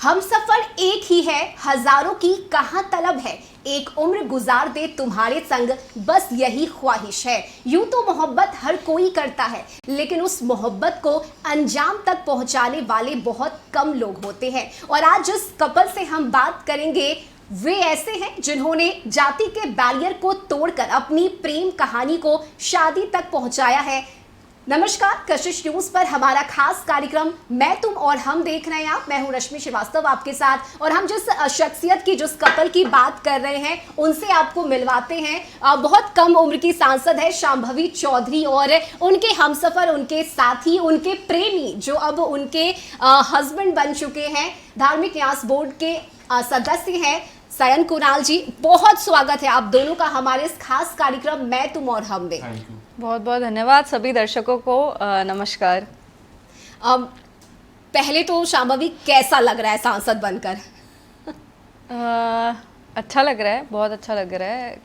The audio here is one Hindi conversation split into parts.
हम सफर एक ही है, हजारों की कहां तलब है। एक उम्र गुजार दे तुम्हारे संग, बस यही ख्वाहिश है। यूं तो मोहब्बत हर कोई करता है, लेकिन उस मोहब्बत को अंजाम तक पहुंचाने वाले बहुत कम लोग होते हैं। और आज जिस कपल से हम बात करेंगे वे ऐसे हैं जिन्होंने जाति के बैरियर को तोड़कर अपनी प्रेम कहानी को शादी तक पहुंचाया है। नमस्कार, कशिश न्यूज पर हमारा खास कार्यक्रम मैं तुम और हम देख रहे हैं आप। मैं हूं रश्मि श्रीवास्तव आपके साथ, और हम जिस शख्सियत की, जिस कपल की बात कर रहे हैं उनसे आपको मिलवाते हैं। बहुत कम उम्र की सांसद है शांभवी चौधरी, और उनके हमसफर, उनके साथी, उनके प्रेमी जो अब उनके हस्बैंड बन चुके हैं, धार्मिक न्यास बोर्ड के सदस्य हैं सायन कुणाल जी। बहुत स्वागत है आप दोनों का हमारे इस खास कार्यक्रम मैं तुम और हम में। बहुत बहुत धन्यवाद सभी दर्शकों को। नमस्कार। पहले तो शांभवी, कैसा लग रहा है सांसद बनकर? अच्छा लग रहा है, बहुत अच्छा लग रहा है।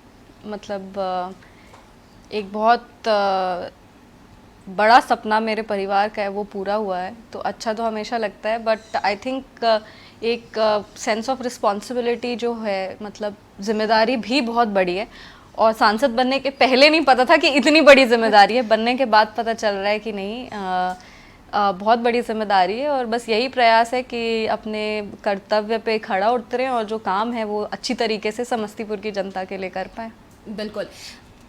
मतलब एक बहुत बड़ा सपना मेरे परिवार का है, वो पूरा हुआ है, तो अच्छा तो हमेशा लगता है। बट आई थिंक एक सेंस ऑफ रिस्पॉन्सिबिलिटी जो है, मतलब जिम्मेदारी भी बहुत बड़ी है। और सांसद बनने के पहले नहीं पता था कि इतनी बड़ी जिम्मेदारी है, बनने के बाद पता चल रहा है कि नहीं, बहुत बड़ी जिम्मेदारी है। और बस यही प्रयास है कि अपने कर्तव्य पे खड़ा उतरें और जो काम है वो अच्छी तरीके से समस्तीपुर की जनता के लिए कर पाएँ। बिल्कुल।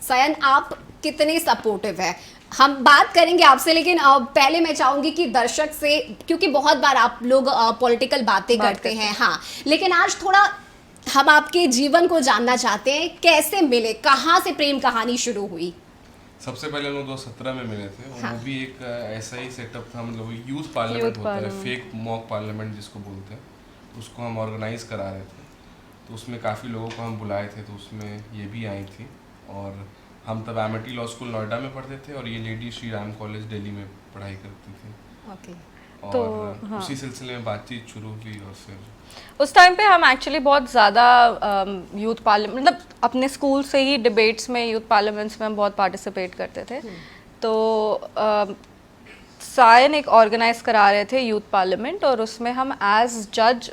सायन, आप कितने सपोर्टिव है, हम बात करेंगे आपसे, लेकिन पहले मैं चाहूंगी कि दर्शक से, क्योंकि बहुत बार आप लोग पॉलिटिकल बातें करते हैं, हाँ, लेकिन आज थोड़ा हम आपके जीवन को जानना चाहते हैं। कैसे मिले, कहाँ से प्रेम कहानी शुरू हुई? सबसे पहले हम लोग 2017 में मिले थे, और वो भी एक ऐसा ही सेटअप था। मतलब यूथ पार्लियामेंट होता है, फेक मॉक पार्लियामेंट जिसको बोलते हैं, उसको हम ऑर्गेनाइज करा रहे थे। तो उसमें काफ़ी लोगों को हम बुलाए थे, तो उसमें ये भी आई थी। और हम तब एमिटी लॉ स्कूल नोएडा में पढ़ते थे, और ये लेडी श्री राम कॉलेज दिल्ली में पढ़ाई करती थी। ओके। और तो हाँ, उसी सिलसिले में बातचीत शुरू हुई। और फिर उस टाइम पे हम एक्चुअली बहुत ज़्यादा यूथ पार्लियामेंट, मतलब अपने स्कूल से ही डिबेट्स में, यूथ पार्लियामेंट्स में हम बहुत पार्टिसिपेट करते थे। तो सायन एक ऑर्गेनाइज करा रहे थे यूथ पार्लियामेंट, और उसमें हम एज जज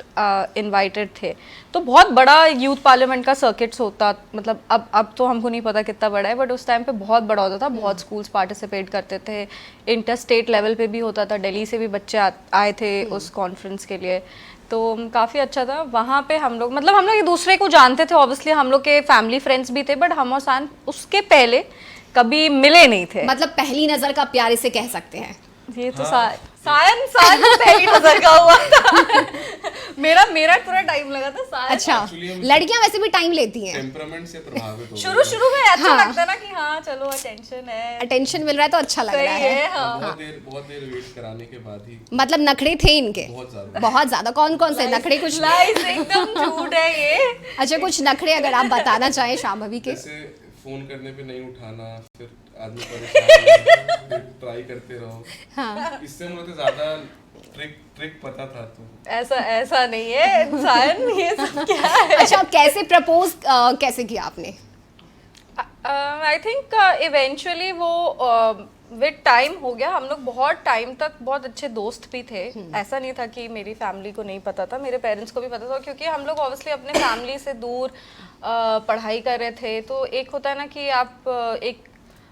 इनवाइटेड थे। तो बहुत बड़ा यूथ पार्लियामेंट का सर्किट्स होता, मतलब अब तो हमको नहीं पता कितना बड़ा है, बट उस टाइम पे बहुत बड़ा होता था। बहुत स्कूल्स पार्टिसिपेट करते थे, इंटर स्टेट लेवल पे भी होता था, दिल्ली से भी बच्चे आए थे उस कॉन्फ्रेंस के लिए। तो काफ़ी अच्छा था। वहाँ पे हम लोग, मतलब हम लोग एक दूसरे को जानते थे, ऑब्वियसली हम लोग के फैमिली फ्रेंड्स भी थे, बट हम और सायन उसके पहले कभी मिले नहीं थे। मतलब पहली नजर का प्यार इसे कह सकते हैं। ये तो सायन तो पहली नजर का हुआ था। मेरा पूरा टाइम लगा था। सायन, अच्छा, लड़कियां वैसे भी टाइम लेती हैं, टेम्परामेंट से प्रभावित हो शुरू में अच्छा लगता है ना कि हाँ चलो अटेंशन है, अटेंशन मिल रहा है तो अच्छा लग रहा है। हाँ। बहुत देर वेट कराने के बाद ही मतलब नखरे थे इनके बहुत ज्यादा। कौन कौन से नखरे? कुछ लाइस एकदम झूठ है ये। अच्छा, कुछ नखरे अगर आप बताना चाहें शांभवी के। जैसे फोन करने पे नहीं उठाना, फिर आदमी परेशान, ट्राई करते रहो। हाँ। इससे मुझे ज्यादा ट्रिक पता था। तो ऐसा नहीं है सायन, ये सब क्या है? अच्छा, कैसे प्रपोज कैसे किया आपने? आई थिंक इवेंचुअली वो विद टाइम हो गया। हम लोग बहुत टाइम तक बहुत अच्छे दोस्त भी थे। ऐसा नहीं था कि मेरी फैमिली को नहीं पता था, मेरे पेरेंट्स को भी पता था, क्योंकि हम लोग ऑब्वियसली अपने फैमिली से दूर पढ़ाई कर रहे थे। तो एक होता है ना कि आप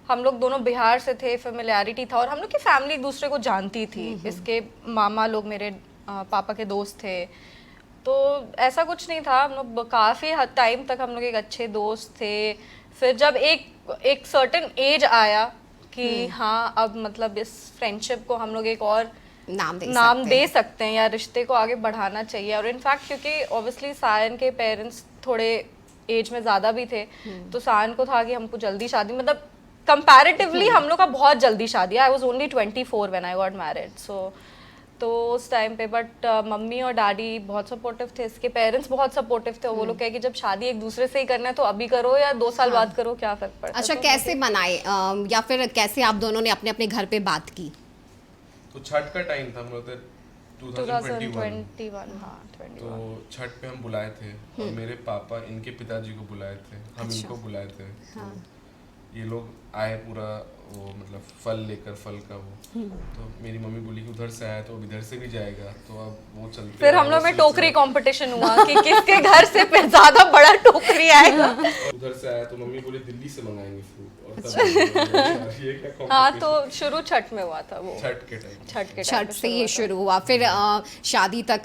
हम लोग दोनों बिहार से थे, फेमिलियरिटी था, और हम लोग की फैमिली एक दूसरे को जानती थी। इसके मामा लोग मेरे पापा के दोस्त थे, तो ऐसा कुछ नहीं था। हम लोग काफ़ी टाइम तक हम लोग एक अच्छे दोस्त थे। फिर जब एक सर्टेन एज आया कि हाँ अब मतलब इस फ्रेंडशिप को हम लोग एक और नाम दे सकते हैं, या रिश्ते को आगे बढ़ाना चाहिए। और इनफैक्ट क्योंकि ऑब्वियसली सायन के पेरेंट्स थोड़े एज में ज़्यादा भी थे, तो सायन को था कि हमको जल्दी शादी, मतलब कंपैरेटिवली हम लोग का बहुत जल्दी शादी। I was only 24 when I got married. तो उस टाइम पे बट मम्मी और डैडी बहुत सपोर्टिव थे, इसके पेरेंट्स बहुत सपोर्टिव थे। वो लोग कहे कि जब शादी एक दूसरे से ही करना है तो अभी करो या 2 साल बाद करो, क्या फर्क पड़ता है। अच्छा, कैसे बनाए या फिर कैसे आप दोनों ने अपने अपने घर पे बात की? तो छठ का टाइम था, मतलब 2021। हाँ 21। तो छठ पे हम बुलाए थे, और मेरे पापा इनके पिताजी को बुलाए थे, हम इनको बुलाए थे। तो ये लोग आए पूरा, वो मतलब फल लेकर, फल का वो। तो मेरी मम्मी बोली कि उधर से आया तो अब इधर से भी जाएगा, तो अब वो चलते फिर रहा, हम लोग वो में सिलसिला। टोकरी कंपटीशन हुआ कि किसके घर से ज्यादा बड़ा टोकरी आएगा। उधर से आया तो मम्मी बोली दिल्ली से मंगाएंगे फ्रूट, और तब ये क्या हाँ, competition? तो शुरू छठ में हुआ था वो, छठ के टाइम छठ के छठ टाइम से ये शुरू हुआ, फिर शादी तक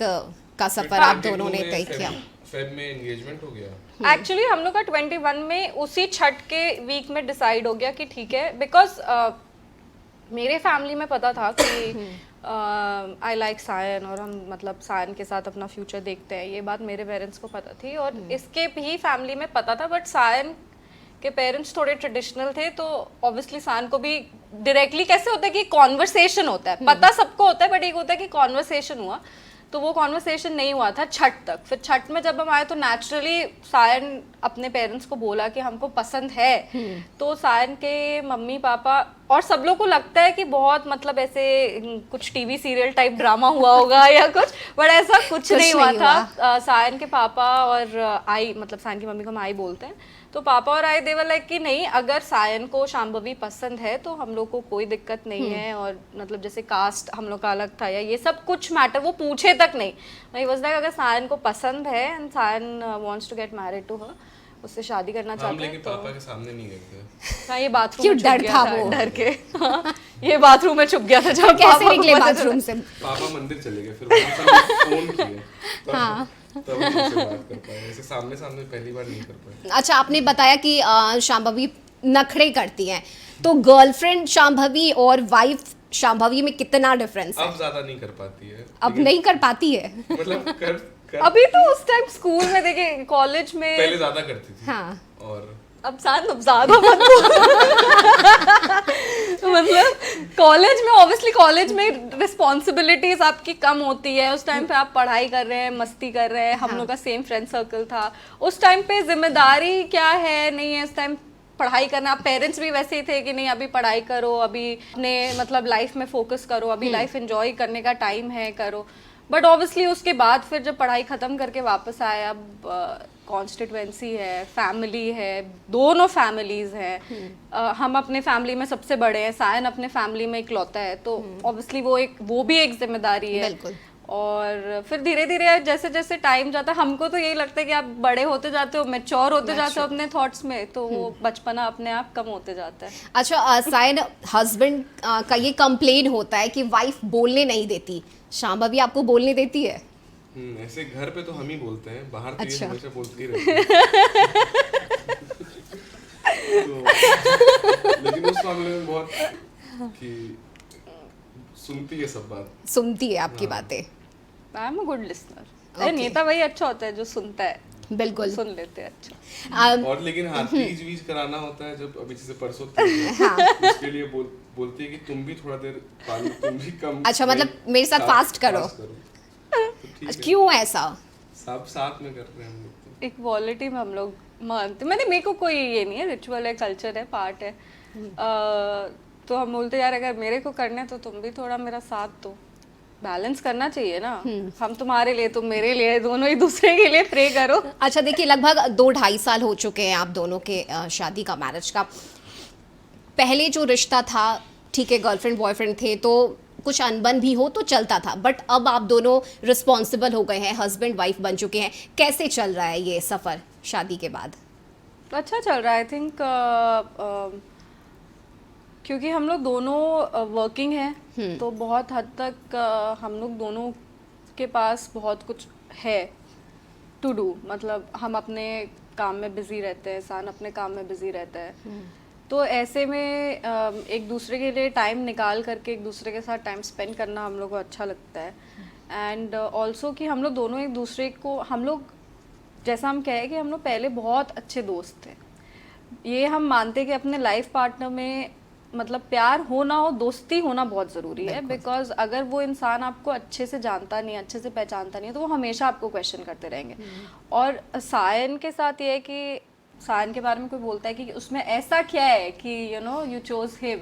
का सफर आप दोनों ने तय किया। फेब में एंगेजमेंट हो गया। एक्चुअली हम लोग का 21 में उसी छठ के वीक में डिसाइड हो गया कि ठीक है, बिकॉज मेरे फैमिली में पता था कि आई लाइक सायन और हम मतलब सायन के साथ अपना फ्यूचर देखते हैं, ये बात मेरे पेरेंट्स को पता थी और इसके भी फैमिली में पता था। बट सायन के पेरेंट्स थोड़े ट्रेडिशनल थे, तो ऑब्वियसली सायन को भी डायरेक्टली कैसे होता है कि कॉन्वर्सेशन होता है, पता सबको होता है, बट एक होता है कि कॉन्वर्सेशन हुआ, तो वो कॉन्वर्सेशन नहीं हुआ था छठ तक। फिर छठ में जब हम आए तो नेचुरली सायन अपने पेरेंट्स को बोला कि हमको पसंद है। तो सायन के मम्मी पापा और सब लोग को लगता है कि बहुत मतलब ऐसे कुछ टीवी सीरियल टाइप ड्रामा हुआ होगा या कुछ, बट ऐसा कुछ नहीं हुआ था। सायन के पापा और आई, मतलब सायन की मम्मी को हम आई बोलते हैं, तो पापा और आई देवर लाइक कि नहीं, अगर सायन को शांभवी पसंद है तो हम लोग को कोई दिक्कत नहीं है। और मतलब जैसे कास्ट हम लोग का अलग था या ये सब कुछ मैटर वो पूछे तक नहीं, वही वाज लाइक अगर सायन को पसंद है and Sayan wants to get married to her, उससे शादी करना हम चाहते हैं, लेकिन तो पापा के सामने नहीं गए थे। हाँ, ये बाथरूम क्यों में डर छुप गया था था वो? डर के। हाँ, ये बाथरूम में छुप गया था जब कैसे पापा को निकले पता बाथरूम से? पापा मंदिर चले गए, फिर वहाँ से फोन किए, तब हम उनसे बात कर पाए, ऐसे सामने सामने पहली बार नहीं कर पाए। अच्छा, आपने बताया कि शांभवी नखरे करती हैं, तो गर्लफ्रेंड शांभवी और वाइफ शांभवी में कितना डिफरेंस है? अब ज्यादा नहीं कर पाती है, अब नहीं कर पाती है। मतलब कर अभी तो उस टाइम स्कूल में देखे, कॉलेज में पहले ज्यादा करती थी। हाँ। और अब ज्यादा मत मतलब कॉलेज में ऑब्वियसली कॉलेज में रिस्पॉन्सिबिलिटीज आपकी कम होती है, उस टाइम पे आप पढ़ाई कर रहे हैं, मस्ती कर रहे हैं, हम लोग का सेम फ्रेंड सर्कल था, उस टाइम पे जिम्मेदारी क्या है नहीं है, उस टाइम पढ़ाई करना, पेरेंट्स भी वैसे ही थे कि नहीं अभी पढ़ाई करो, अभी अपने मतलब लाइफ में फोकस करो, अभी लाइफ एंजॉय करने का टाइम है, करो। बट ऑब्वियसली उसके बाद फिर जब पढ़ाई ख़त्म करके वापस आए, अब कॉन्स्टिट्यूएंसी है, फैमिली है, दोनों फैमिलीज़ हैं, हम अपने फैमिली में सबसे बड़े हैं, सायन अपने फैमिली में इकलौता है, तो ऑब्वियसली वो भी एक जिम्मेदारी है। बिल्कुल। और फिर धीरे धीरे जैसे जैसे टाइम जाता है, हमको तो यही लगता है कि आप बड़े होते जाते हो, मैच्योर होते जाते हो अपने थॉट्स में, तो वो बचपना अपने आप कम होते जाता है। अच्छा, सायन हस्बैंड का ये कंप्लेन होता है कि वाइफ बोलने नहीं देती, शांभवी आपको बोलने देती है? ऐसे घर पे तो हम ही बोलते हैं, बाहर तो ये अच्छा। हमेशा बोलती ही रहती है। तो, लेकिन उस मामले में बहुत कि सुनती है सब बात। सुनती है आपकी बातें? I am a good listener. Okay. नेता वही अच्छा होता है जो सुनता है, बिल्कुल। सुन लेते हैं अच्छा। और लेकिन हाँ, तीज वीज कराना होता है, जब अभी जैसे परसों तीज है, उसके लिए बोलती है कि तुम भी थोड़ा देर पानी, तुम भी कम। अच्छा, मतलब मेरे साथ फास्ट करो। तो ठीक है, क्यों ऐसा? सब साथ में कर रहे हैं हम लोग तो। इक्वालिटी में हम लोग मानते, मैंने मेरे को कोई ये नहीं है, रिचुअल है, कल्चर है, पार्ट है, तो हम बोलते यार अगर मेरे को करना है तो तुम भी थोड़ा मेरा साथ दो, बैलेंस करना चाहिए ना, हम तुम्हारे लिए तुम मेरे लिए, दोनों ही दूसरे के लिए प्रे करो। अच्छा, देखिए लगभग 2-2.5 साल हो चुके हैं आप दोनों के शादी का, मैरिज का। पहले जो रिश्ता था, ठीक है, गर्लफ्रेंड बॉयफ्रेंड थे तो कुछ अनबन भी हो तो चलता था, बट अब आप दोनों रिस्पॉन्सिबल हो गए हैं, हस्बैंड वाइफ बन चुके हैं, कैसे चल रहा है ये सफ़र शादी के बाद? अच्छा चल रहा है, आई थिंक क्योंकि हम लोग दोनों वर्किंग हैं, तो बहुत हद तक हम लोग दोनों के पास बहुत कुछ है टू डू, मतलब हम अपने काम में बिजी रहते हैं, सान अपने काम में बिजी रहता है, तो ऐसे में एक दूसरे के लिए टाइम निकाल करके एक दूसरे के साथ टाइम स्पेंड करना हम लोग को अच्छा लगता है। एंड ऑल्सो कि हम लोग दोनों एक दूसरे को, हम लोग जैसा हम कहें कि हम लोग पहले बहुत अच्छे दोस्त थे, ये हम मानते कि अपने लाइफ पार्टनर में मतलब प्यार हो ना हो, दोस्ती होना बहुत ज़रूरी है, बिकॉज अगर वो इंसान आपको अच्छे से जानता नहीं, अच्छे से पहचानता नहीं है, तो वो हमेशा आपको क्वेश्चन करते रहेंगे। और सायन के साथ ये है कि सायन के बारे में कोई बोलता है कि उसमें ऐसा क्या है कि you know you chose him,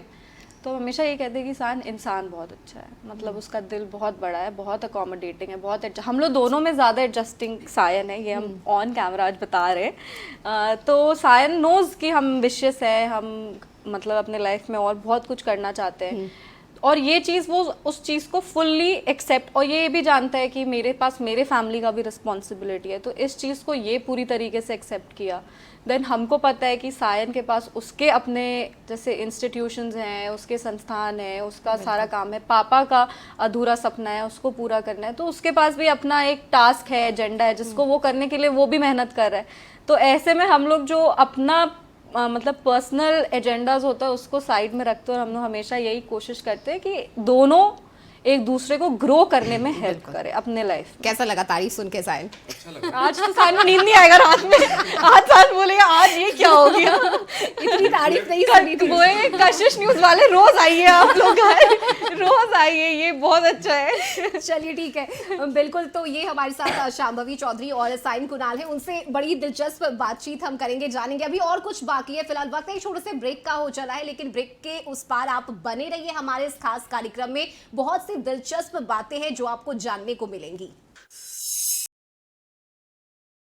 तो हमेशा ये कहते हैं कि सायन इंसान बहुत अच्छा है, मतलब उसका दिल बहुत बड़ा है, बहुत अकोमोडेटिंग है, बहुत हम लोग दोनों में ज़्यादा एडजस्टिंग सायन है, ये हम ऑन कैमरा आज बता रहे हैं। तो सायन नोज कि हम विशियस है, हम मतलब अपने लाइफ में और बहुत कुछ करना चाहते हैं, और ये चीज़ वो उस चीज़ को फुल्ली एक्सेप्ट, और ये भी जानता है कि मेरे पास मेरे फैमिली का भी रिस्पॉन्सिबिलिटी है, तो इस चीज़ को ये पूरी तरीके से एक्सेप्ट किया। देन हमको पता है कि सायन के पास उसके अपने जैसे इंस्टीट्यूशंस हैं, उसके संस्थान है, उसका सारा काम है, पापा का अधूरा सपना है उसको पूरा करना है, तो उसके पास भी अपना एक टास्क है, एजेंडा है, जिसको वो करने के लिए वो भी मेहनत कर रहा है। तो ऐसे में हम लोग जो अपना मतलब पर्सनल एजेंडाज होता है उसको साइड में रखते हैं, और हम लोग हमेशा यही कोशिश करते हैं कि दोनों एक दूसरे को ग्रो करने में हेल्प करे अपने लाइफ में। कैसा लगा तारीफ सुन के सायन? अच्छा लगा। आज तो सायन को नींद नहीं आएगा रात में, आज सायन बोलेगा आज ये क्या हो गया। इतनी तारीफ नहीं सुनी थी। बोलेंगे कशिश न्यूज वाले रोज आइए आप लोग, रोज आइए, ये बहुत अच्छा है। चलिए ठीक है, बिल्कुल। तो ये हमारे साथ शांभवी चौधरी और सायन कुणाल है, उनसे बड़ी दिलचस्प बातचीत हम करेंगे, जानेंगे। अभी और कुछ बाकी है, फिलहाल वक्त एक छोटे से ब्रेक का हो चला है, लेकिन ब्रेक के उस पार आप बने रहिए हमारे इस खास कार्यक्रम में। बहुत सी दिलचस्प बातें हैं जो आपको जानने को मिलेंगी।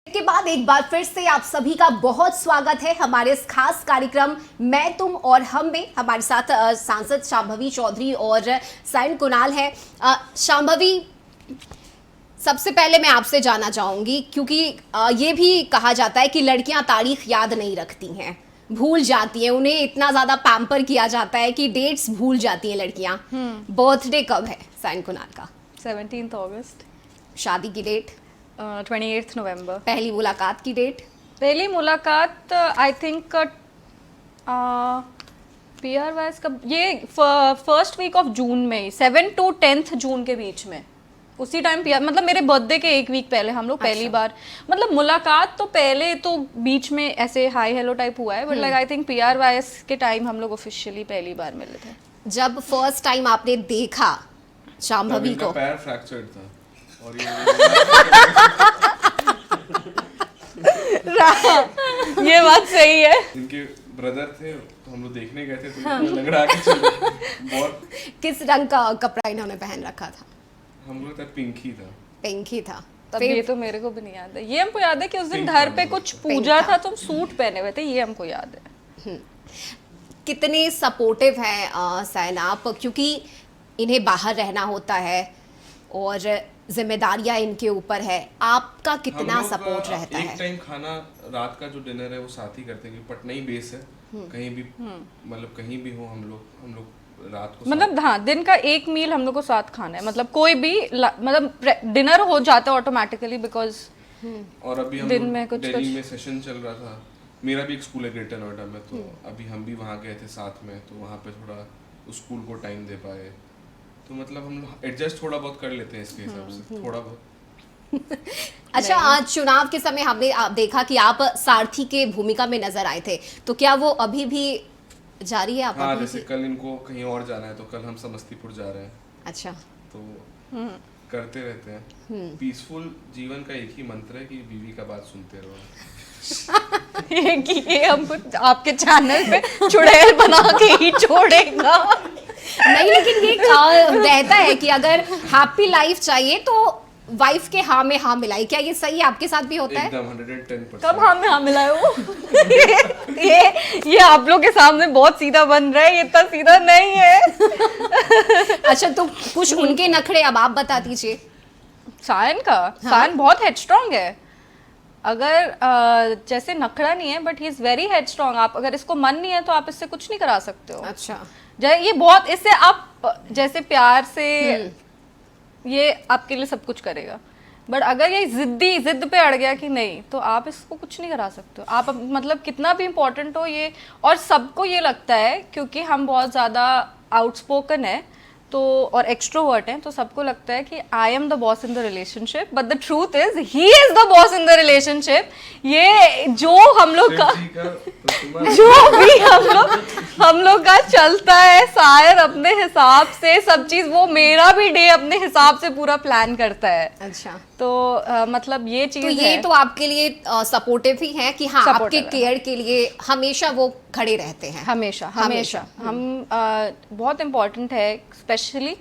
के बाद एक बार फिर से आप सभी का बहुत स्वागत है हमारे इस खास कार्यक्रम मैं तुम और हम में। हमारे साथ सांसद शांभवी चौधरी और सायन कुणाल है। शांभवी, सबसे पहले मैं आपसे जानना चाहूंगी, क्योंकि ये भी कहा जाता है कि लड़कियां तारीख याद नहीं रखती हैं, भूल जाती हैं, उन्हें इतना ज्यादा पैम्पर किया जाता है कि डेट्स भूल जाती हैं लड़कियां। बर्थडे कब है सायन कुणाल का? 17 अगस्त। शादी की डेट? 28 नवंबर। पहली मुलाकात की डेट? पहली मुलाकात आई थिंक PRYS कब, ये फर्स्ट वीक ऑफ जून में, 7 to 10 जून के बीच में, उसी टाइम PR, मतलब मेरे बर्थडे के एक वीक पहले हम लोग पहली बार, मतलब मुलाकात तो पहले तो बीच में ऐसे हाई हेलो टाइप हुआ है, but like I think PRYS के टाइम हम लोग ऑफिशियली पहली बार मिले थे। जब फर्स्ट टाइम आपने देखा शांभवी को, पैर फ्रैक्चर्ड था और ये बात सही है। इनके ब्रदर थे तो हम लोग देखने गए थे, तो लंगड़ा के चले बहुत। किस रंग का कपड़ा इन्होंने पहन रखा था? हम लोग था पिंक ही था। पिंक ही था। तब ये तो मेरे को भी नहीं याद है, ये हमको याद है कि उस दिन घर पे कुछ पूजा था तो हम सूट पहने हुए थे, ये हमको याद है। कितने सपोर्टिव हैं सायन आप, क्योंकि इन्हें बाहर रहना होता है और जिम्मेदारियां इनके ऊपर है, आपका कितना सपोर्ट रहता है? एक टाइम खाना, रात का जो डिनर है वो साथ ही करते हैं, पटना ही बेस है, कहीं भी मतलब कहीं भी हो हम लोग रात को मतलब हाँ, दिन का एक मील हम लोग को साथ खाना है, मतलब कोई भी मतलब डिनर हो जाता है ऑटोमेटिकली, बिकॉज और अभी हम दिन में कुछ दिल्ली में सेशन चल रहा था, मेरा भी एक स्कूल है ग्रेटर नोएडा में, तो अभी हम भी वहाँ गए थे साथ में, तो वहाँ पे थोड़ा उस स्कूल को टाइम दे पाए, तो मतलब हम लोग एडजस्ट थोड़ा बहुत कर लेते हैं इसके हिसाब से, थोड़ा बहुत। अच्छा, आज चुनाव के समय हमने देखा कि आप सारथी के भूमिका में नजर आए थे, तो क्या वो अभी भी जारी है? आप हाँ, अभी जैसे भी? कल इनको कहीं और जाना है, तो कल हम समस्तीपुर जा रहे हैं, अच्छा, तो करते रहते हैं। पीसफुल जीवन का एक ही मंत्र है कि बीवी का बात सुनते रहो। ये हमको आपके चैनल पे चुड़ैल बना के ही छोड़ेगा। नहीं, लेकिन ये रहता है कि अगर हैप्पी लाइफ चाहिए तो वाइफ के हाँ में हाँ मिलाई, क्या ये सही आपके साथ भी होता है? एकदम 110%। कब हाँ में हाँ मिलाए हो? ये आप लोग के सामने बहुत सीधा बन रहा है, ये इतना सीधा नहीं है। अच्छा, तो कुछ उनके नखरे अब आप बता दीजिए। सायन का, सायन बहुत हेडस्ट्रॉन्ग है, अगर जैसे नखरा नहीं है but he is very headstrong. आप अगर इसको मन नहीं है तो आप इससे कुछ नहीं करा सकते हो। अच्छा, ये बहुत, इससे आप जैसे प्यार से ये आपके लिए सब कुछ करेगा, बट अगर ये जिद पे अड़ गया कि नहीं, तो आप इसको कुछ नहीं करा सकते हो। आप मतलब कितना भी इम्पोर्टेंट हो ये, और सबको ये लगता है क्योंकि हम बहुत ज़्यादा आउटस्पोकन है तो और एक्सट्रोवर्ट हैं, तो सबको लगता है कि I am the boss in the relationship, but the truth is he is the boss in the relationship. ये जो हम लोग का जो भी हम लोग का चलता है, शायद अपने हिसाब से सब चीज, वो मेरा भी डे अपने हिसाब से पूरा प्लान करता है। अच्छा, तो मतलब ये चीज तो ये है। तो आपके लिए सपोर्टिव ही है कि हाँ, आपके केयर के लिए हमेशा वो खड़े रहते हैं। हमेशा हम बहुत इम्पोर्टेंट है, स्पेशली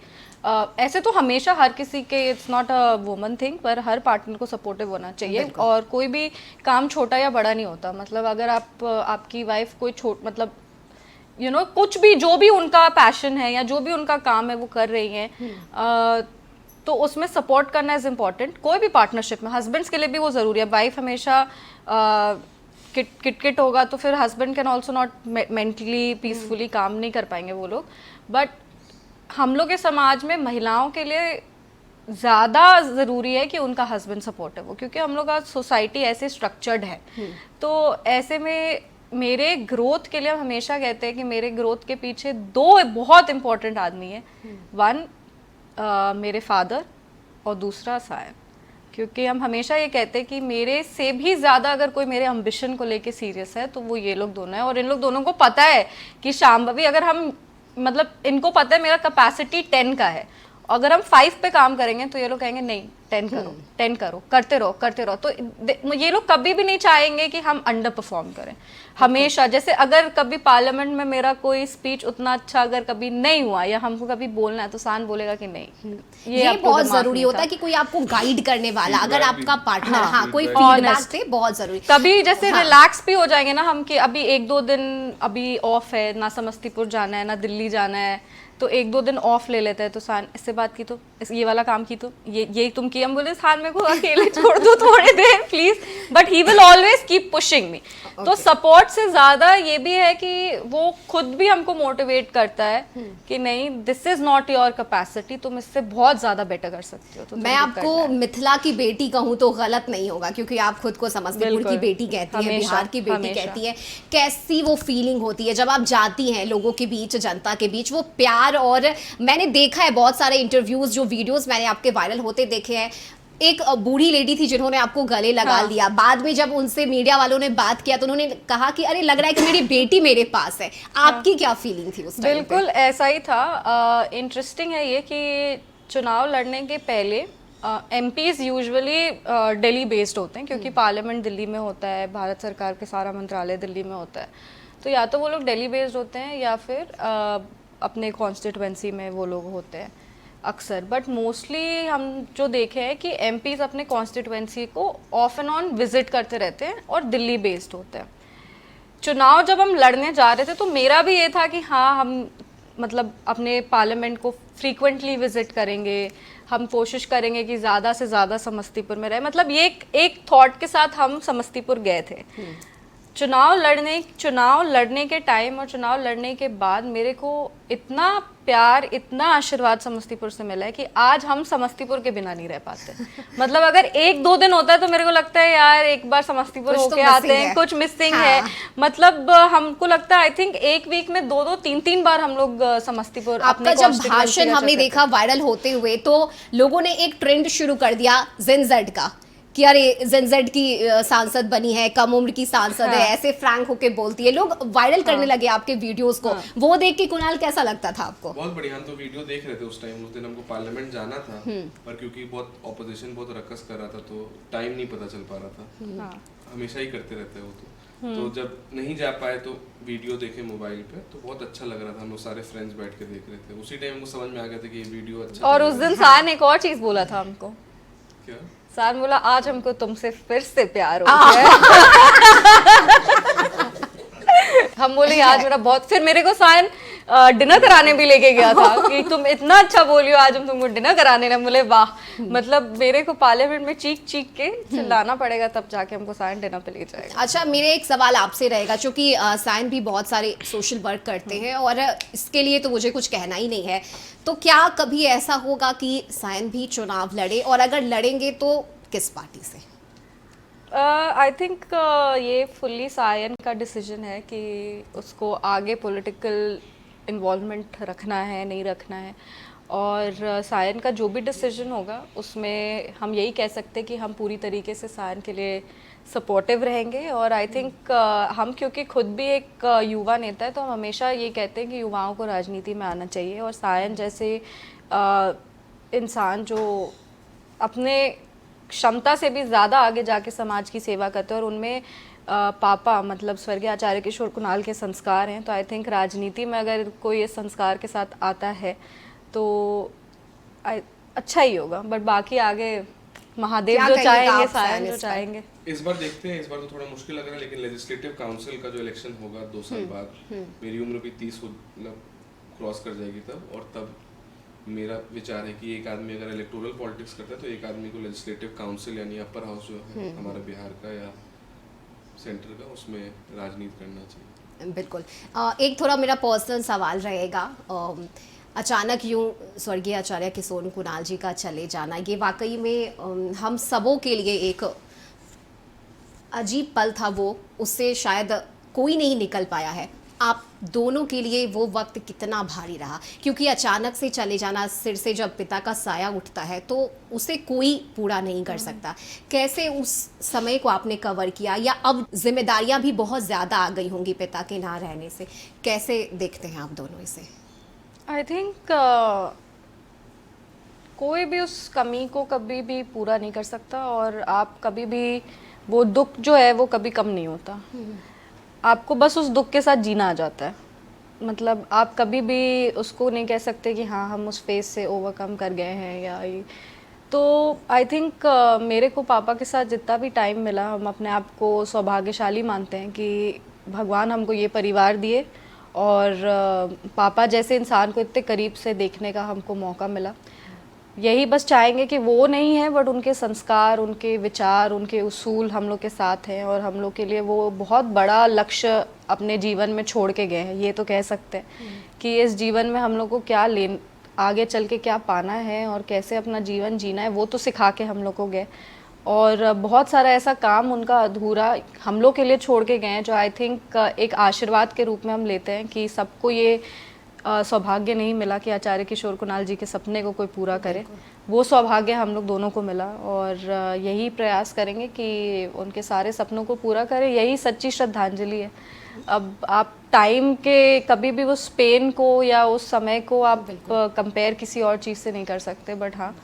ऐसे तो हमेशा हर किसी के, it's not a woman thing, पर हर पार्टनर को सपोर्टिव होना चाहिए, और कोई भी काम छोटा या बड़ा नहीं होता। मतलब अगर आपकी वाइफ कोई मतलब कुछ भी जो भी उनका पैशन है या जो भी उनका काम है वो कर रही हैं, तो उसमें सपोर्ट करना इज इम्पॉर्टेंट। कोई भी पार्टनरशिप में, हस्बैंड्स के लिए भी वो ज़रूरी है। वाइफ हमेशा किट होगा तो फिर husband can also not mentally peacefully काम नहीं कर पाएंगे वो लोग। बट हम लोग के समाज में महिलाओं के लिए ज़्यादा ज़रूरी है कि उनका हस्बैंड सपोर्टिव हो, क्योंकि हम लोग आज सोसाइटी ऐसे स्ट्रक्चर्ड है। तो ऐसे में मेरे ग्रोथ के लिए हम हमेशा कहते हैं कि मेरे ग्रोथ के पीछे दो बहुत इंपॉर्टेंट आदमी है। वन मेरे फादर और दूसरा सायन, क्योंकि हम हमेशा ये कहते हैं कि मेरे से भी ज़्यादा अगर कोई मेरे एम्बिशन को लेके सीरियस है तो वो ये लोग दोनों हैं। और इन लोग दोनों को पता है कि शांभवी, अगर हम मतलब इनको पता है मेरा कैपेसिटी 10 का है, अगर हम 5 पे काम करेंगे तो ये लोग कहेंगे नहीं 10 करो, 10 करो, करते रहो। तो ये लोग कभी भी नहीं चाहेंगे कि हम अंडर परफॉर्म करें। हमेशा, जैसे अगर कभी पार्लियामेंट में मेरा कोई स्पीच उतना अच्छा अगर कभी नहीं हुआ या हमको कभी बोलना है तो सान बोलेगा कि नहीं, ये बहुत जरूरी होता है कि कोई आपको गाइड करने वाला, अगर आपका पार्टनर हाँ कोई फीडबैक दे, बहुत जरूरी। कभी जैसे रिलैक्स भी हो जाएंगे ना हम कि अभी 1-2 दिन अभी ऑफ है, ना समस्तीपुर जाना है ना दिल्ली जाना है, तो 1-2 दिन ऑफ ले लेते हैं। तो सान इससे बात की तो ये वाला काम की तो ये तुम किया, हम बोले सान मेरे को अकेले छोड़ दो थोड़े देर please, but he will always keep pushing me. तो सपोर्ट से ज्यादा ये भी है कि वो खुद भी हमको मोटिवेट करता है कि नहीं, this is not your capacity, तुम इससे बहुत ज्यादा बेटर कर सकते हो। तो मैं आपको मिथिला की बेटी कहूँ तो गलत नहीं होगा, क्योंकि आप खुद को समस्तीपुर की बेटी कहती है, बिहार की बेटी कहती है। कैसी वो फीलिंग होती है जब आप जाती हैं लोगों के बीच, जनता के बीच, वो प्यार। और मैंने देखा है बहुत सारे इंटरव्यूज, जो वीडियोस मैंने आपके वायरल होते देखे हैं, एक बूढ़ी लेडी थी जिन्होंने आपको गले लगा लिया। बाद में जब उनसे मीडिया वालों ने बात किया तो उन्होंने कहा कि अरे लग रहा है कि मेरी बेटी मेरे पास है। आपकी क्या फीलिंग थी उस टाइम पे? बिल्कुल ऐसा ही था। इंटरेस्टिंग है ये कि चुनाव लड़ने के पहले एमपीज यूजुअली दिल्ली बेस्ड होते हैं, क्योंकि पार्लियामेंट दिल्ली में होता है, भारत सरकार के सारा मंत्रालय दिल्ली में होता है। तो या तो वो लोग दिल्ली बेस्ड होते हैं या फिर अपने कॉन्स्टिट्यूएंसी में वो लोग होते हैं अक्सर। बट मोस्टली हम जो देखे हैं कि एमपीज अपने कॉन्स्टिट्यूएंसी को ऑफ एंड ऑन विजिट करते रहते हैं और दिल्ली बेस्ड होते हैं। चुनाव जब हम लड़ने जा रहे थे तो मेरा भी ये था कि हाँ, हम मतलब अपने पार्लियामेंट को फ्रीक्वेंटली विजिट करेंगे, हम कोशिश करेंगे कि ज़्यादा से ज़्यादा समस्तीपुर में रहे। मतलब ये एक थॉट के साथ हम समस्तीपुर गए थे। चुनाव लड़ने के टाइम और चुनाव लड़ने के बाद मेरे को इतना प्यार, इतना आशीर्वाद समस्तीपुर से मिला है कि आज हम समस्तीपुर के बिना नहीं रह पाते। मतलब अगर 1-2 दिन होता है तो मेरे को लगता है यार एक बार समस्तीपुर होके आते हैं, कुछ मिसिंग है। मतलब हमको लगता है आई थिंक एक वीक में 2-2, 3-3 बार हम लोग समस्तीपुर अपने जब भाषण हमने देखा वायरल होते हुए तो लोगों ने एक ट्रेंड शुरू कर दिया जेड का कि अरे जेड की सांसद बनी है, कम उम्र की सांसद है, ऐसे फ्रैंक होके बोलती है। लोग वायरल करने लगे आपके वीडियोस को। वो देख के कुणाल कैसा लगता था आपको? बहुत बढ़िया, हम तो वीडियो देख रहे थे उस टाइम। उस दिन हमको पार्लियामेंट जाना था, पर क्योंकि बहुत ऑपोजिशन बहुत रकस कर रहा था तो टाइम नहीं पता चल पा रहा था। हमेशा ही करते रहते हैं वो तो जब नहीं जा पाए तो वीडियो देखे मोबाइल पे तो बहुत अच्छा लग रहा था। हम लोग सारे फ्रेंड्स बैठ के देख रहे थे। उसी टाइम हमको समझ में आ गया था कि ये वीडियो अच्छा। और उस दिन सान एक और चीज बोला था हमको। क्या? सान बोला आज हमको तुमसे फिर से प्यार हो गया। हम बोले आज मेरा बहुत, फिर मेरे को सान डिनर कराने भी लेके गया था कि तुम इतना अच्छा बोलियो, आज हम तुमको डिनर कराने ना। बोले वाह, मतलब मेरे को पार्लियामेंट में चीख के चिल्लाना पड़ेगा तब जाके हमको सान डिनर पे ले जाएगा। अच्छा, मेरे एक सवाल आपसे रहेगा, क्योंकि सायन भी बहुत सारे सोशल वर्क करते हैं और इसके लिए तो मुझे कुछ कहना ही नहीं है। तो क्या कभी ऐसा होगा कि सायन भी चुनाव लड़े, और अगर लड़ेंगे तो किस पार्टी से? आई थिंक ये फुल्ली सायन का डिसीजन है कि उसको आगे पॉलिटिकल इन्वॉल्वमेंट रखना है नहीं रखना है। और सायन का जो भी डिसीजन होगा उसमें हम यही कह सकते हैं कि हम पूरी तरीके से सायन के लिए सपोर्टिव रहेंगे। और आई थिंक हम क्योंकि खुद भी एक युवा नेता है तो हम हमेशा ये कहते हैं कि युवाओं को राजनीति में आना चाहिए। और सायन जैसे इंसान जो अपने क्षमता से भी ज़्यादा आगे जाके समाज की सेवा करते हैं और उनमें पापा मतलब स्वर्गीय आचार्य किशोर कुणाल के संस्कार हैं, तो आई थिंक राजनीति में अगर कोई इस संस्कार के साथ आता है तो अच्छा ही होगा। बट बाकी आगे महादेव जो चाहेंगे, सायन जो चाहेंगे। इस बार देखते हैं, इस बार तो थोड़ा मुश्किल लग रहा है, लेकिन लेजिस्लेटिव काउंसिल का जो इलेक्शन होगा 2 साल बाद, मेरी उम्र भी 30 मतलब क्रॉस कर जाएगी तब, और तब मेरा विचार है कि एक आदमी अगर इलेक्टोरल पॉलिटिक्स करता है तो एक आदमी को लेजिस्लेटिव काउंसिल यानी अपर हाउस जो है हमारा बिहार का या सेंटर का, उसमें राजनीति करना चाहिए। बिल्कुल। एक थोड़ा मेरा पर्सनल सवाल रहेगा, अचानक यूं स्वर्गीय आचार्य किशोर कुणाल जी का चले जाना, ये वाकई में हम सबों के लिए एक अजीब पल था, वो उससे शायद कोई नहीं निकल पाया है। आप दोनों के लिए वो वक्त कितना भारी रहा, क्योंकि अचानक से चले जाना, सिर से जब पिता का साया उठता है तो उसे कोई पूरा नहीं कर सकता। कैसे उस समय को आपने कवर किया, या अब जिम्मेदारियां भी बहुत ज़्यादा आ गई होंगी पिता के ना रहने से, कैसे देखते हैं आप दोनों इसे? आई थिंक कोई भी उस कमी को कभी भी पूरा नहीं कर सकता, और आप कभी भी वो दुख जो है वो कभी कम नहीं होता। आपको बस उस दुख के साथ जीना आ जाता है। मतलब आप कभी भी उसको नहीं कह सकते कि हाँ हम उस फेज से ओवरकम कर गए हैं या ये। तो आई थिंक मेरे को पापा के साथ जितना भी टाइम मिला, हम अपने आप को सौभाग्यशाली मानते हैं कि भगवान हमको ये परिवार दिए, और पापा जैसे इंसान को इतने करीब से देखने का हमको मौका मिला। यही बस चाहेंगे कि वो नहीं है, बट उनके संस्कार, उनके विचार, उनके उसूल हम लोग के साथ हैं, और हम लोग के लिए वो बहुत बड़ा लक्ष्य अपने जीवन में छोड़ के गए हैं। ये तो कह सकते हैं कि इस जीवन में हम लोग को क्या आगे चल के क्या पाना है और कैसे अपना जीवन जीना है, वो तो सिखा के हम लोग को गए। और बहुत सारा ऐसा काम उनका अधूरा हम लोग के लिए छोड़ के गए हैं, जो आई थिंक एक आशीर्वाद के रूप में हम लेते हैं कि सबको ये सौभाग्य नहीं मिला कि आचार्य किशोर कुणाल जी के सपने को कोई पूरा करे। वो सौभाग्य हम लोग दोनों को मिला, और यही प्रयास करेंगे कि उनके सारे सपनों को पूरा करें। यही सच्ची श्रद्धांजलि है। अब आप टाइम के कभी भी उस पेन को या उस समय को आप कंपेयर किसी और चीज़ से नहीं कर सकते, बट हाँ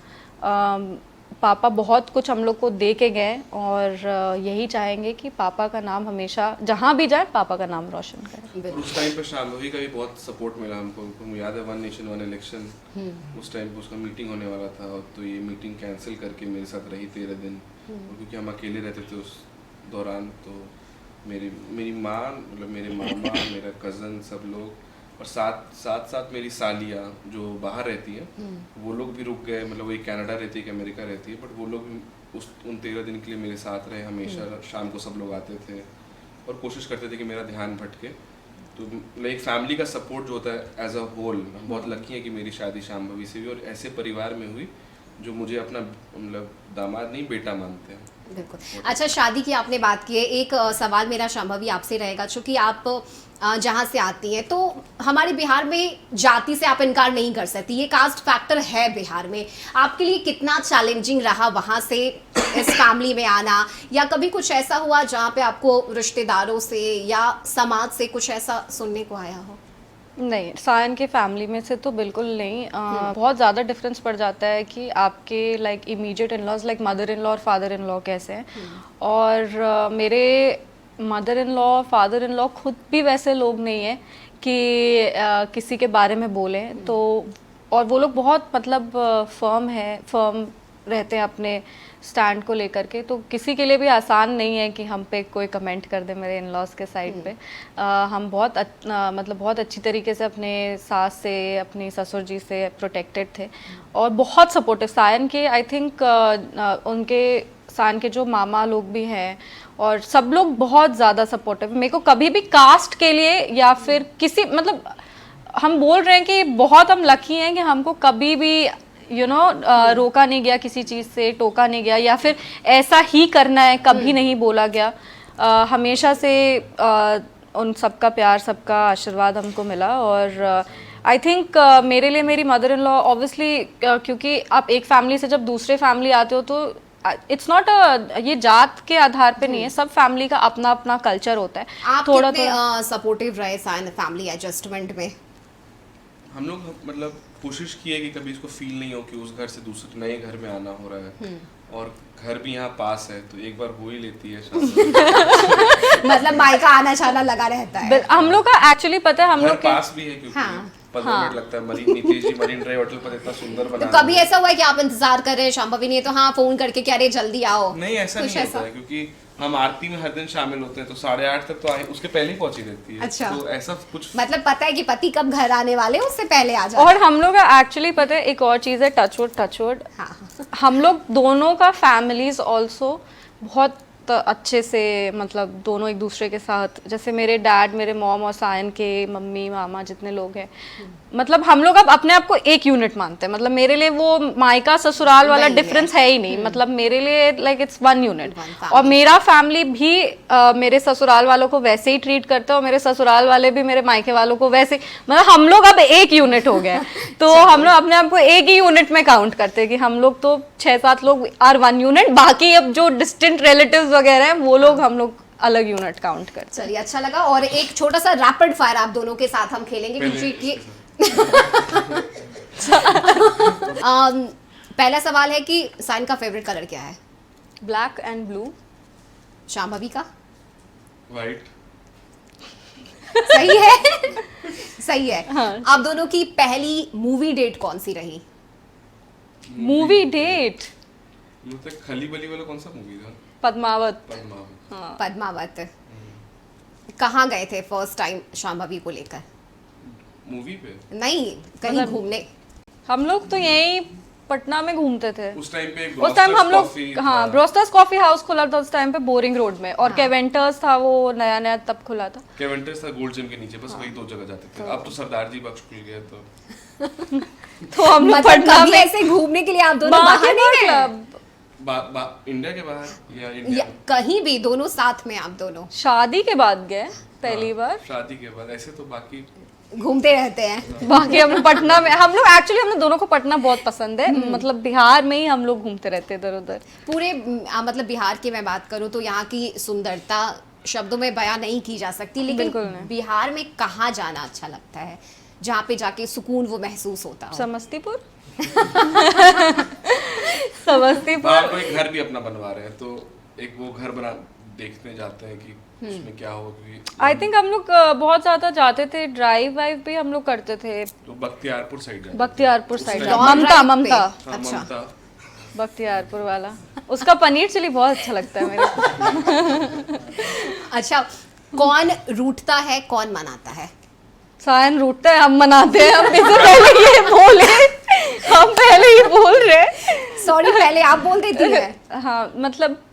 पापा बहुत कुछ हम लोग को दे के गए, और यही चाहेंगे कि पापा का नाम हमेशा जहाँ भी जाए पापा का नाम रोशन करें। और उस टाइम पे शांभवी का भी बहुत सपोर्ट मिला हमको याद है, वन नेशन वन इलेक्शन, उस टाइम पे उसका मीटिंग होने वाला था, तो ये मीटिंग कैंसिल करके मेरे साथ रही 13 दिन, और क्योंकि हम अकेले रहते थे उस दौरान, तो मेरी माँ, मतलब मेरे मामा, मेरा कज़न, सब लोग, और साथ मेरी सालिया जो बाहर रहती है, वो लोग भी रुक गए। मतलब वही कनाडा रहती है कि अमेरिका रहती है, बट वो लोग उन 13 दिन के लिए मेरे साथ रहे। हमेशा शाम को सब लोग आते थे और कोशिश करते थे कि मेरा ध्यान भटके। तो एक फैमिली का सपोर्ट जो होता है एज अ होल, हम बहुत लकी हैं कि मेरी शादी शांभवी से हुई और ऐसे परिवार में हुई जो मुझे अपना मतलब दामाद नहीं बेटा मानते हैं। बिल्कुल। अच्छा, शादी की आपने बात की है, एक सवाल मेरा शांभवी आपसे रहेगा, चूँकि आप जहाँ से आती हैं, तो हमारे बिहार में जाति से आप इनकार नहीं कर सकती, ये कास्ट फैक्टर है बिहार में। आपके लिए कितना चैलेंजिंग रहा वहाँ से इस फैमिली में आना, या कभी कुछ ऐसा हुआ जहाँ पे आपको रिश्तेदारों से या समाज से कुछ ऐसा सुनने को आया हो? नहीं, सायन के फैमिली में से तो बिल्कुल नहीं। बहुत ज़्यादा डिफरेंस पड़ जाता है कि आपके like immediate in laws, like mother in law और फादर इन लॉ कैसे हैं। और मेरे मदर इन लॉ और फादर इन लॉ खुद भी वैसे लोग नहीं हैं कि किसी के बारे में बोलें। तो और वो लोग बहुत मतलब फर्म रहते हैं अपने स्टैंड को लेकर के, तो किसी के लिए भी आसान नहीं है कि हम पे कोई कमेंट कर दे मेरे इन लॉज के साइड पे। हम बहुत मतलब बहुत अच्छी तरीके से अपने सास से, अपनी ससुर जी से प्रोटेक्टेड थे, और बहुत सपोर्टिव सायन के। आई थिंक उनके सायन के जो मामा लोग भी हैं और सब लोग बहुत ज़्यादा सपोर्टिव। मेरे को कभी भी कास्ट के लिए या फिर किसी मतलब हम बोल रहे हैं कि बहुत हम लकी हैं कि हमको कभी भी रोका नहीं गया किसी चीज़ से, टोका नहीं गया, या फिर ऐसा ही करना है कभी नहीं बोला गया। हमेशा से उन सबका प्यार, सबका आशीर्वाद हमको मिला। और आई थिंक मेरे लिए मेरी मदर इन लॉ ऑब्वियसली, क्योंकि आप एक फैमिली से जब दूसरे फैमिली आते हो तो इट्स नॉट ये जात के आधार पे नहीं है, सब फैमिली का अपना अपना कल्चर होता है। आप थोड़ा कितने सपोर्टिव रहे सायन फैमिली एडजस्टमेंट में? हम लोग मतलब कोशिश की है कि कभी इसको फील नहीं हो कि उस घर से दूसरे नए घर में आना हो रहा है, और घर भी यहाँ पास है तो एक बार हो ही लेती है शादी। मतलब माई का आना जाना लगा रहता है। हम लोग का एक्चुअली पता है, हम घर लोग के पास भी है क्योंकि 15 मिनट लगता है। Nitish ji marine drive hotel पर इतना सुंदर बना तो कभी ऐसा हुआ है कि आप इंतजार कर रहे हैं शांभवी नहीं तो हाँ फोन करके कि अरे जल्दी आओ? नहीं, ऐसा नहीं होता है, क्योंकि हम आरती में हर दिन शामिल होते हैं, तो 8:30 तक तो आए, उसके पहले ही पहुंची रहती है। अच्छा। तो ऐसा कुछ मतलब पता है कि पति कब घर आने वाले हैं, उससे पहले आ जाए। और हम लोग का एक्चुअली पता है एक और चीज़ है, टचवुड हाँ। हम लोग दोनों का फैमिलीज ऑल्सो बहुत अच्छे से, मतलब दोनों एक दूसरे के साथ, जैसे मेरे डैड, मेरे मॉम और सायन के मम्मी मामा जितने लोग हैं, मतलब हम लोग अब अपने आप को एक यूनिट मानते हैं। मतलब मेरे लिए वो मायका ससुराल वाला डिफरेंस है ही नहीं, मतलब मेरे लिए लाइक इट्स वन यूनिट। और मेरा फैमिली भी मेरे ससुराल वालों को वैसे ही ट्रीट करता है और मेरे ससुराल वाले भी मेरे मायके वालों को वैसे, मतलब हम लोग अब एक यूनिट हो गए। तो हम लोग अपने आप को एक ही यूनिट में काउंट करते हैं कि हम लोग तो 6-7 लोग आर वन यूनिट, बाकी अब जो डिस्टेंट रिलेटिव्स वगैरह हैं वो लोग हम लोग अलग यूनिट काउंट करते हैं। चलिए, अच्छा लगा। और एक छोटा सा रैपिड फायर आप दोनों के साथ हम खेलेंगे क्योंकि ये पहला सवाल है कि साइन का फेवरेट कलर क्या है? Black and blue. शांभवी का? वाइट। सही है। सही है। हाँ। आप दोनों की पहली मूवी डेट कौन सी रही? मूवी डेट मतलब खली बली वाला कौन सा मूवी था? पद्मावत। पद्मावत। हाँ। पद्मावत। कहाँ गए थे फर्स्ट टाइम शांभवी को लेकर? मूवी पे नहीं, कहीं मतलब घूमने? हम लोग तो यहीं पटना में घूमते थे उस टाइम पे। उस टाइम हम लोग, हाँ, ब्रोस्टर्स कॉफी हाउस खुला था उस टाइम पे बोरिंग रोड में, और केवेंटर्स था वो नया नया तब खुला था। केवेंटर्स था गोल्ड जिम के नीचे, बस वही 2 जगह जाते थे। अब तो सरदार जी बख्श खुल गया तो तो हम लोग मतलब पटना कभी में ऐसे घूमने के लिए आप दोनों बाहर नहीं गए? क्लब, इंडिया के बाहर या या इंडिया कहीं भी, दोनों साथ में? आप दोनों शादी के बाद गए पहली बार। शादी के बाद, ऐसे तो बाकी घूमते रहते हैं। बाकी हम लोग पटना में, हम लोग एक्चुअली हम लोग दोनों को पटना बहुत पसंद है, मतलब बिहार में ही हम लोग घूमते रहते हैं इधर उधर। पूरे मतलब बिहार की मैं बात करूं तो यहाँ की सुंदरता शब्दों में बयां नहीं की जा सकती, लेकिन बिल्कुल नहीं। बिहार में कहाँ जाना अच्छा लगता है जहाँ पे जाके सुकून वो महसूस होता हो? समस्तीपुर। समस्तीपुर। बाहर कोई घर भी अपना बनवा रहे हैं, तो एक वो घर बना देखने जाते हैं कि उसमें क्या हो। आई थिंक हम लोग बहुत ज्यादा जाते थे, ड्राइव वाइव भी हम लोग करते थे तो बख्तियारपुर साइड जाते हैं। बख्तियारपुर साइड। time ममता पे? ममता हाँ, अच्छा। ममता। बख्तियारपुर वाला, उसका पनीर चिली बहुत अच्छा लगता है मेरे को। अच्छा, कौन रूठता है कौन मनाता है? सायन रूठता है, हम मनाते हैं। हम इससे पहले ये बोले, हम पहले ये बोल रहे हैं। सॉरी, पहले आप बोल देती हैं। हाँ, मतलब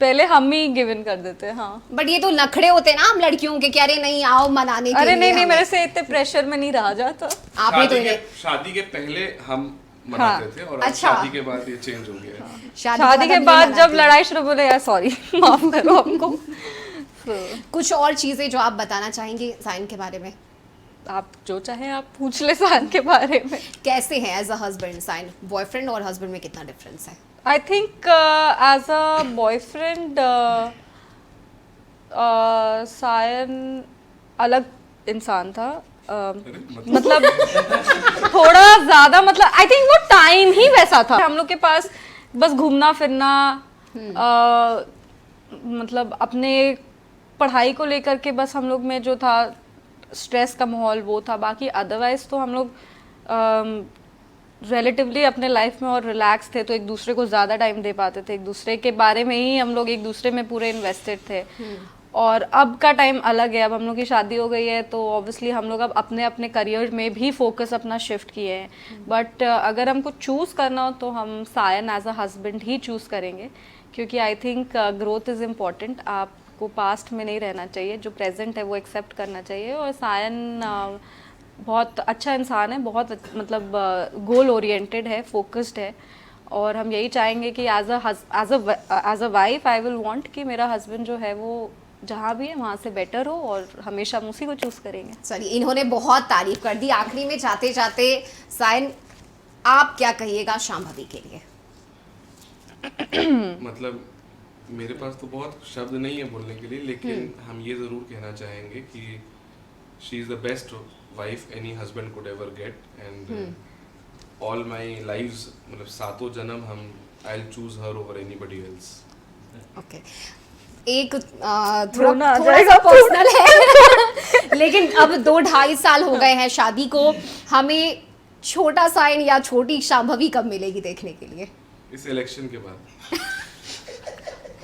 पहले हम ही गिव इन कर देते हैं। हाँ। बट ये तो नखड़े होते हैं ना हम लड़कियों के, कि अरे नहीं आओ मनाने के अरे लिए नहीं नहीं, हमें। मेरे से इतने प्रेशर में नहीं रहा जाता। आपने तो इन्हें शादी के पहले हम मनाते थे, और अब अच्छा। शादी के बाद ये चेंज हो गया है। शादी के नहीं बाद मनाती। जब लड़ाई शुरू बोले, यार सॉरी माफ करो हमको। कुछ और चीजें जो आप बताना चाहेंगे साइन के बारे में? आप जो चाहे आप पूछ ले सायन के बारे में। कैसे हैं as a husband Sayan? Boyfriend और हस्बैंड में कितना डिफरेंस है? I think as a boyfriend Sayan अलग इंसान था। मतलब थोड़ा ज्यादा, मतलब आई थिंक वो टाइम ही वैसा था हम लोग के पास, बस घूमना फिरना, मतलब अपने पढ़ाई को लेकर के बस हम लोग में जो था स्ट्रेस का माहौल वो था। बाकी अदरवाइज तो हम लोग रिलेटिवली अपने लाइफ में और रिलैक्स थे, तो एक दूसरे को ज़्यादा टाइम दे पाते थे, एक दूसरे के बारे में ही हम लोग एक दूसरे में पूरे इन्वेस्टेड थे। और अब का टाइम अलग है, अब हम लोग की शादी हो गई है, तो ऑब्वियसली हम लोग अब अपने अपने करियर में भी फोकस अपना शिफ्ट किए हैं। बट अगर हमको चूज़ करना हो तो हम सायन एज अ हस्बैंड ही चूज़ करेंगे, क्योंकि I think growth is important. आपको पास्ट में नहीं रहना चाहिए, जो प्रेजेंट है वो एक्सेप्ट करना चाहिए। और सायन बहुत अच्छा इंसान है, बहुत मतलब गोल ओरिएंटेड है, फोकस्ड है, और हम यही चाहेंगे कि as a wife I will want कि मेरा हस्बैंड जो है वो जहाँ भी है वहाँ से बेटर हो, और हमेशा हम उसी को चूज़ करेंगे। चलिए, इन्होंने बहुत तारीफ कर दी। आखिरी में जाते जाते साइन, आप क्या कहिएगा शांभवी के लिए? मतलब मेरे पास तो बहुत शब्द नहीं है बोलने के लिए, लेकिन हम ये ज़रूर कहना चाहेंगे कि she is the best wife any husband could ever get, and all my lives, मतलब 7 जन्म हम I will choose her over anybody else. Okay, एक रोना आ थोड़ा जाएगा सा पर्सनल है लेकिन अब 2-2.5 साल हो गए हैं शादी को। हमें छोटा साइन या छोटी शांभवी कब मिलेगी देखने के लिए? इस इलेक्शन के बाद।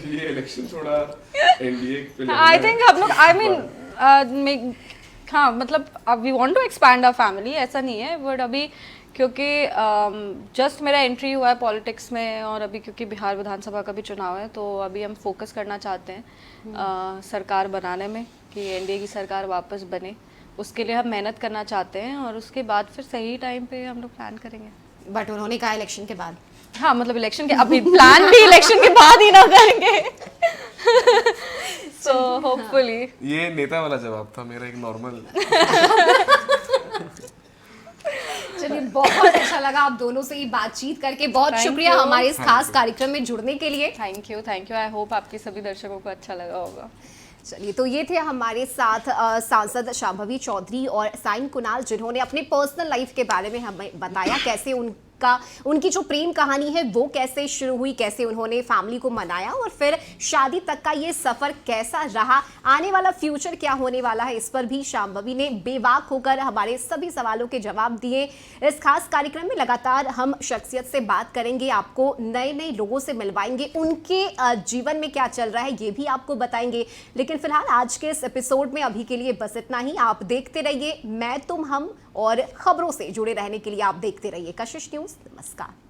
ये इलेक्शन थोड़ा एनडीए पे लग आई रहा थिंक है। हम लोग आई मीन हाँ मतलब we want to expand our family, ऐसा नहीं है, बट अभी क्योंकि जस्ट मेरा एंट्री हुआ है पॉलिटिक्स में, और अभी क्योंकि बिहार विधानसभा का भी चुनाव है, तो अभी हम फोकस करना चाहते हैं सरकार बनाने में, कि एनडीए की सरकार वापस बने, उसके लिए हम मेहनत करना चाहते हैं, और उसके बाद फिर सही टाइम पे हम लोग प्लान करेंगे। बट उन्होंने कहा इलेक्शन के बाद। हाँ मतलब इलेक्शन के अभी प्लान भी इलेक्शन के बाद ही ना करेंगे। सो होपफुली ये नेता वाला जवाब था, मेरा एक नॉर्मल। चलिए बहुत अच्छा लगा आप दोनों से ही बातचीत करके, बहुत Thank शुक्रिया you. हमारे इस खास कार्यक्रम में जुड़ने के लिए। थैंक यू आई होप आपके सभी दर्शकों को अच्छा लगा होगा। चलिए, तो ये थे हमारे साथ सांसद शांभवी चौधरी और साइन कुणाल, जिन्होंने अपने पर्सनल लाइफ के बारे में हमें बताया, कैसे उनकी जो प्रेम कहानी है वो कैसे शुरू हुई, कैसे उन्होंने फैमिली को मनाया और फिर शादी तक का ये सफर कैसा रहा, आने वाला फ्यूचर क्या होने वाला है, इस पर भी शांभवी ने बेबाक होकर हमारे सभी सवालों के जवाब दिए। इस खास कार्यक्रम में लगातार हम शख्सियत से बात करेंगे, आपको नए नए लोगों से मिलवाएंगे, उनके जीवन में क्या चल रहा है ये भी आपको बताएंगे। लेकिन फिलहाल आज के इस एपिसोड में अभी के लिए बस इतना ही। आप देखते रहिए मैं तुम हम, और खबरों से जुड़े रहने के लिए आप देखते रहिए कशिश न्यूज़। नमस्कार।